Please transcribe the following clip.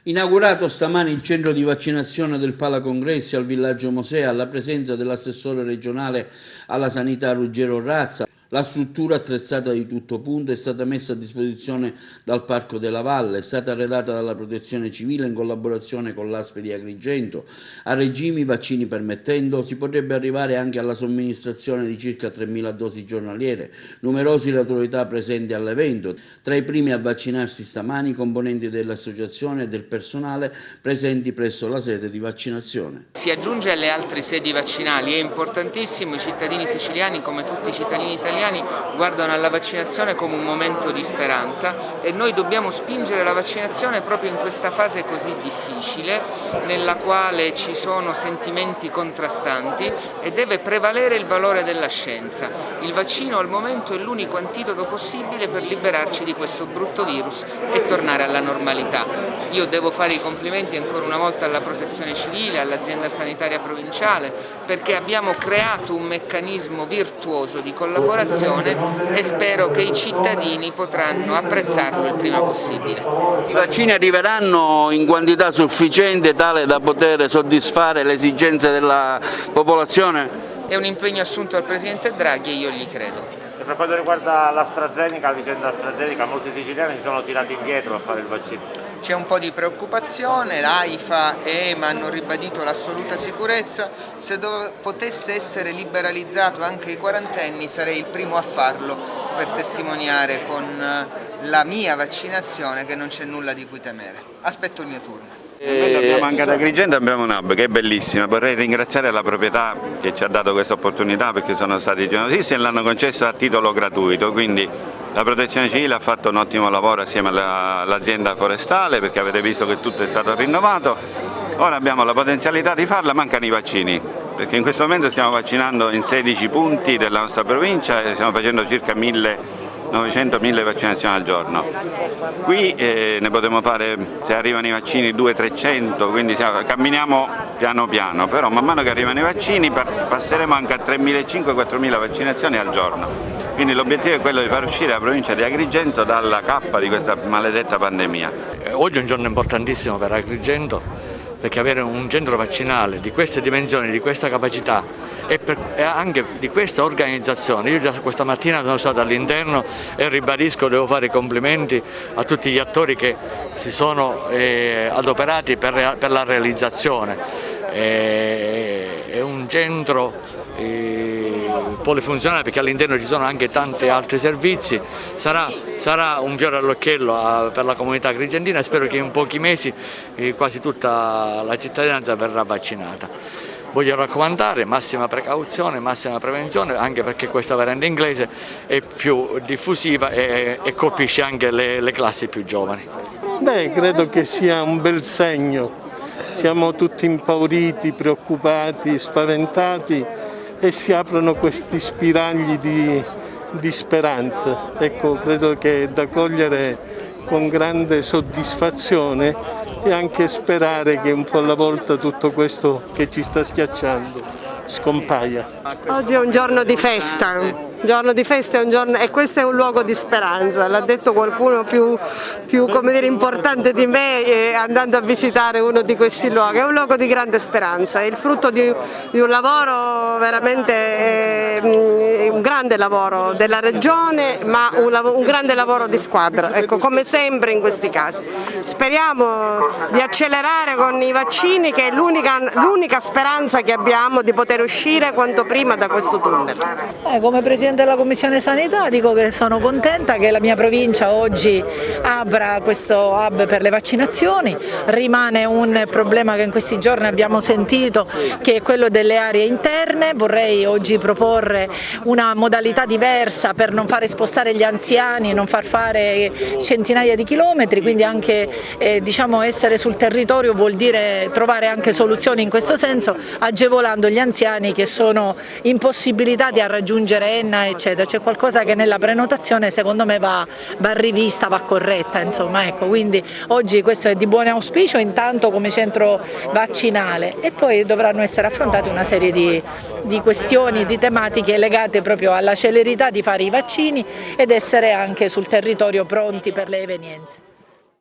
Inaugurato stamani il centro di vaccinazione del Palacongressi al Villaggio Mosè alla presenza dell'assessore regionale alla sanità Ruggero Razza. La struttura attrezzata di tutto punto è stata messa a disposizione dal Parco della Valle, è stata arredata dalla Protezione Civile in collaborazione con l'ASP di Agrigento. A regime, i vaccini permettendo, si potrebbe arrivare anche alla somministrazione di circa 3.000 dosi giornaliere. Numerosi le autorità presenti all'evento. Tra i primi a vaccinarsi stamani i componenti dell'associazione e del personale presenti presso la sede di vaccinazione. Si aggiunge alle altre sedi vaccinali, è importantissimo, i cittadini siciliani come tutti i cittadini italiani guardano alla vaccinazione come un momento di speranza e noi dobbiamo spingere la vaccinazione proprio in questa fase così difficile nella quale ci sono sentimenti contrastanti e deve prevalere il valore della scienza. Il vaccino al momento è l'unico antidoto possibile per liberarci di questo brutto virus e tornare alla normalità. Io devo fare i complimenti ancora una volta alla Protezione Civile, all'azienda sanitaria provinciale, perché abbiamo creato un meccanismo virtuoso di collaborazione e spero che i cittadini potranno apprezzarlo il prima possibile. I vaccini arriveranno in quantità sufficiente tale da poter soddisfare le esigenze della popolazione? È un impegno assunto dal Presidente Draghi e io gli credo. Per quanto riguarda l'AstraZeneca, la vicenda AstraZeneca, molti siciliani si sono tirati indietro a fare il vaccino. C'è un po' di preoccupazione, l'AIFA e EMA hanno ribadito l'assoluta sicurezza. Se potesse essere liberalizzato anche ai quarantenni sarei il primo a farlo per testimoniare con la mia vaccinazione che non c'è nulla di cui temere. Aspetto il mio turno. Noi abbiamo anche ad Agrigento abbiamo un hub che è bellissima, vorrei ringraziare la proprietà che ci ha dato questa opportunità perché sono stati generosissimi e l'hanno concesso a titolo gratuito, quindi la Protezione Civile ha fatto un ottimo lavoro assieme all'azienda forestale perché avete visto che tutto è stato rinnovato, ora abbiamo la potenzialità di farla, mancano i vaccini perché in questo momento stiamo vaccinando in 16 punti della nostra provincia e stiamo facendo circa 900.000 vaccinazioni al giorno. Qui ne potremo fare, se arrivano i vaccini, 200-300, quindi camminiamo piano piano, però man mano che arrivano i vaccini passeremo anche a 3.500-4.000 vaccinazioni al giorno. Quindi l'obiettivo è quello di far uscire la provincia di Agrigento dalla cappa di questa maledetta pandemia. Oggi è un giorno importantissimo per Agrigento perché avere un centro vaccinale di queste dimensioni, di questa capacità e anche di questa organizzazione. Io già questa mattina sono stato all'interno e ribadisco, devo fare i complimenti a tutti gli attori che si sono adoperati per la realizzazione. È un centro polifunzionale perché all'interno ci sono anche tanti altri servizi, sarà un fiore all'occhiello per la comunità agrigentina e spero che in pochi mesi quasi tutta la cittadinanza verrà vaccinata. Voglio raccomandare massima precauzione, massima prevenzione, anche perché questa variante inglese è più diffusiva e colpisce anche le classi più giovani. Credo che sia un bel segno. Siamo tutti impauriti, preoccupati, spaventati e si aprono questi spiragli di speranza. Ecco, credo che è da cogliere con grande soddisfazione e anche sperare che un po' alla volta tutto questo che ci sta schiacciando scompaia. Oggi è un giorno di festa, e questo è un luogo di speranza, l'ha detto qualcuno più come dire, importante di me andando a visitare uno di questi luoghi, è un luogo di grande speranza, è il frutto di un lavoro veramente, un grande lavoro della Regione ma un grande lavoro di squadra, ecco, come sempre in questi casi. Speriamo di accelerare con i vaccini che è l'unica speranza che abbiamo di poter uscire quanto prima da questo tunnel. Come Presidente della Commissione Sanità dico che sono contenta che la mia provincia oggi apra questo hub per le vaccinazioni, rimane un problema che in questi giorni abbiamo sentito che è quello delle aree interne, vorrei oggi proporre una modalità diversa per non fare spostare gli anziani, non far fare centinaia di chilometri, quindi anche essere sul territorio vuol dire trovare anche soluzioni in questo senso, agevolando gli anziani che sono impossibilitati a raggiungere Enna eccetera. C'è qualcosa che nella prenotazione secondo me va rivista, va corretta, insomma, ecco, quindi oggi questo è di buon auspicio intanto come centro vaccinale e poi dovranno essere affrontate una serie di questioni, di tematiche legate proprio alla celerità di fare i vaccini ed essere anche sul territorio pronti per le evenienze.